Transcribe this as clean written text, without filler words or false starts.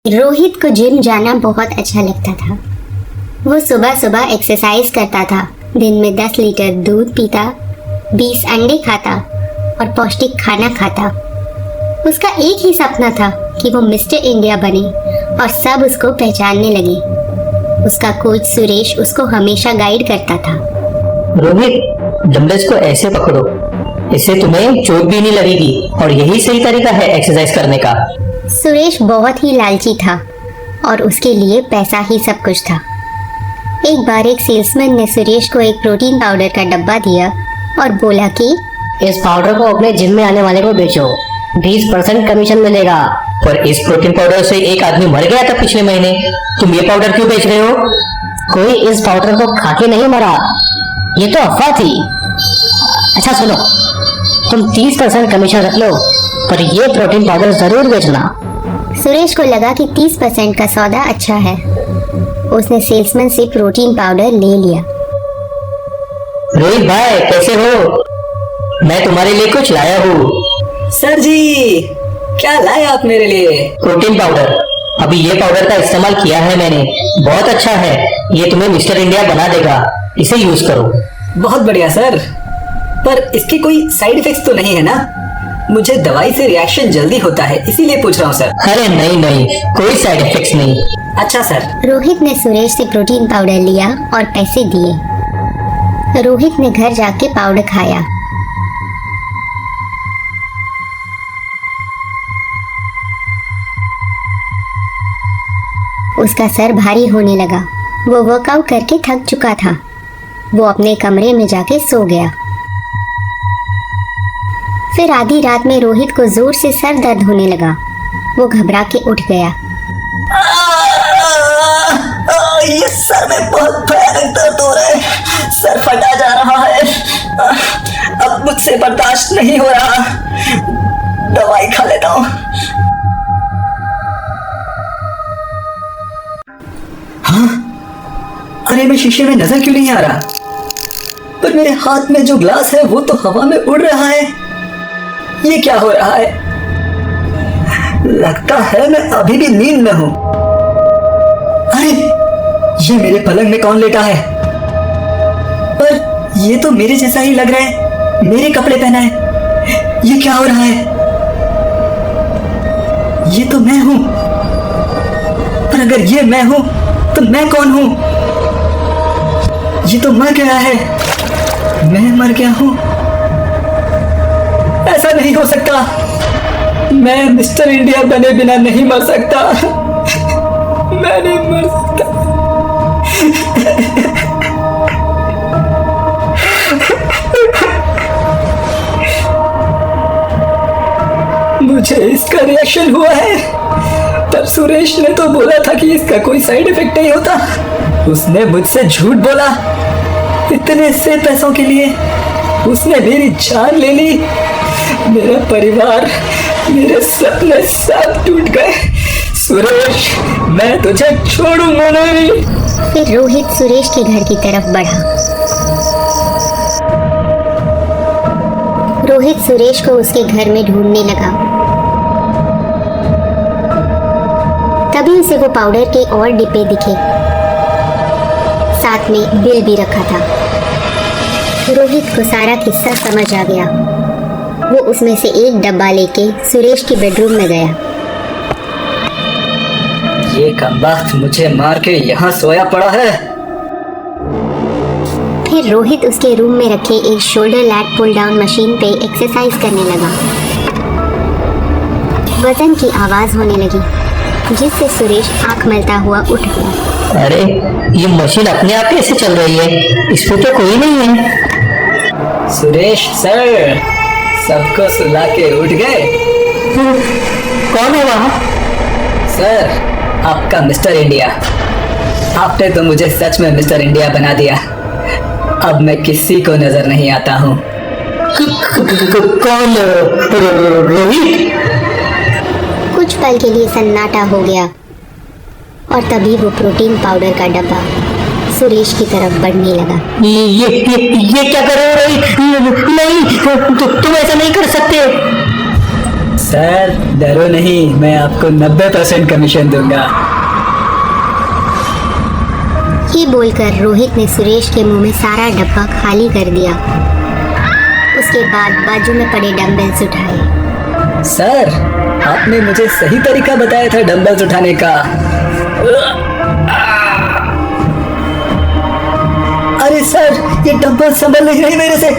रोहित को जिम जाना बहुत अच्छा लगता था। वो सुबह सुबह एक्सरसाइज करता था, दिन में 10 लीटर दूध पीता, 20 अंडे खाता और पौष्टिक खाना खाता। उसका एक ही सपना था कि वो मिस्टर इंडिया बने और सब उसको पहचानने लगे। उसका कोच सुरेश उसको हमेशा गाइड करता था। रोहित, डंबल्स को ऐसे पकड़ो, इससे तुम्हें चोट भी नहीं लगेगी और यही सही तरीका है एक्सरसाइज करने का। सुरेश बहुत ही लालची था और उसके लिए पैसा ही सब कुछ था। एक बार एक सेल्समैन ने सुरेश को एक प्रोटीन पाउडर का डब्बा दिया और बोला कि इस पाउडर को अपने जिम में आने वाले को बेचो, 20% कमीशन मिलेगा। पर इस प्रोटीन पाउडर से एक आदमी मर गया था पिछले महीने, तुम ये पाउडर क्यों बेच रहे हो? कोई इस पाउडर को खा के नहीं मरा, ये तो अफवाह थी। अच्छा सुनो, तुम 30% कमीशन रख लो, पर ये प्रोटीन पाउडर जरूर बेचना। सुरेश को लगा कि 30% का सौदा अच्छा है। उसने सेल्समैन से प्रोटीन पाउडर ले लिया। रोहित भाई, कैसे हो? मैं तुम्हारे लिए कुछ लाया हूँ। सर जी, क्या लाए आप मेरे लिए? Protein powder. अभी ये पाउडर का इस्तेमाल किया है मैंने, बहुत अच्छा है। ये तुम्हें मिस्टर इंडिया बना देगा, इसे यूज करो। बहुत बढ़िया सर, पर इसके कोई साइड इफेक्ट्स तो नहीं है ना? मुझे दवाई से रिएक्शन जल्दी होता है, इसीलिए पूछ रहा हूँ सर। अरे नहीं नहीं, कोई साइड इफेक्ट्स नहीं। अच्छा सर। रोहित ने सुरेश से प्रोटीन पाउडर लिया और पैसे दिए। रोहित ने घर जाके पाउडर खाया। उसका सर भारी होने लगा। वो वर्कआउट करके थक चुका था। वो अपने कमरे में जाके सो गया। फिर आधी रात में रोहित को जोर से सर दर्द होने लगा। वो घबरा के उठ गया। ये सर में बहुत भयानक दर्द हो रहा है, सर फटा जा रहा है। अब मुझसे बर्दाश्त नहीं हो रहा, दवाई खा लेता हूँ। हाँ, अरे मैं शीशे में नजर क्यों नहीं आ रहा? पर मेरे हाथ में जो ग्लास है वो तो हवा में उड़ रहा है। ये क्या हो रहा है? लगता है मैं अभी भी नींद में हूं। अरे ये मेरे पलंग में कौन लेटा है? पर ये तो मेरे जैसा ही लग रहा है, मेरे कपड़े पहना है। ये क्या हो रहा है? ये तो मैं हूं। पर अगर ये मैं हूं तो मैं कौन हूं? ये तो मर गया है, मैं मर गया हूं। ऐसा नहीं हो सकता, मैं मिस्टर इंडिया बने बिना नहीं मर सकता। मैं नहीं मर सकता। मुझे इसका रिएक्शन हुआ है, पर सुरेश ने तो बोला था कि इसका कोई साइड इफेक्ट नहीं होता। उसने मुझसे झूठ बोला। इतने से पैसों के लिए उसने मेरी जान ले ली। मेरा परिवार, मेरे सपने सब टूट गए। सुरेश, मैं तुझे छोड़ूंगा नहीं। फिर रोहित सुरेश के घर की तरफ बढ़ा। रोहित सुरेश को उसके घर में ढूंढने लगा। तभी उसे वो पाउडर के और डिब्बे दिखे, साथ में बिल भी रखा था। रोहित को सारा किस्सा समझ आ गया। वो उसमें से एक डब्बा लेके सुरेश की बेडरूम में गया। ये कमबख्त मुझे मार के यहाँ सोया पड़ा है। फिर रोहित उसके रूम में रखे एक shoulder lat pull down machine पे एक्सरसाइज करने लगा। वजन की आवाज होने लगी, जिससे सुरेश आंख मलता हुआ उठ गया। अरे ये मशीन अपने आप कैसे चल रही है? इस पे तो कोई नहीं है। सुरेश सर, सबको सुला के उठ गए। कौन है वहाँ? सर, आपका मिस्टर इंडिया। आपने तो मुझे सच में मिस्टर इंडिया बना दिया। अब मैं किसी को नजर नहीं आता हूँ। कौन? रोहित? कुछ पल के लिए सन्नाटा हो गया और तभी वो प्रोटीन पाउडर का डब्बा सुरेश की तरफ बढ़ने लगा। ये क्या कर रहे हो रोहित? नहीं, तुम ऐसा नहीं कर सकते। सर डरो नहीं, मैं आपको 90% कमीशन दूंगा। ये बोलकर रोहित ने सुरेश के मुंह में सारा डब्बा खाली कर दिया। उसके बाद बाजू में पड़े डंबल्स उठाए। सर आपने मुझे सही तरीका बताया था डंबल्स उठाने का। अरे सर ये डंबल संभल नहीं रही मेरे से।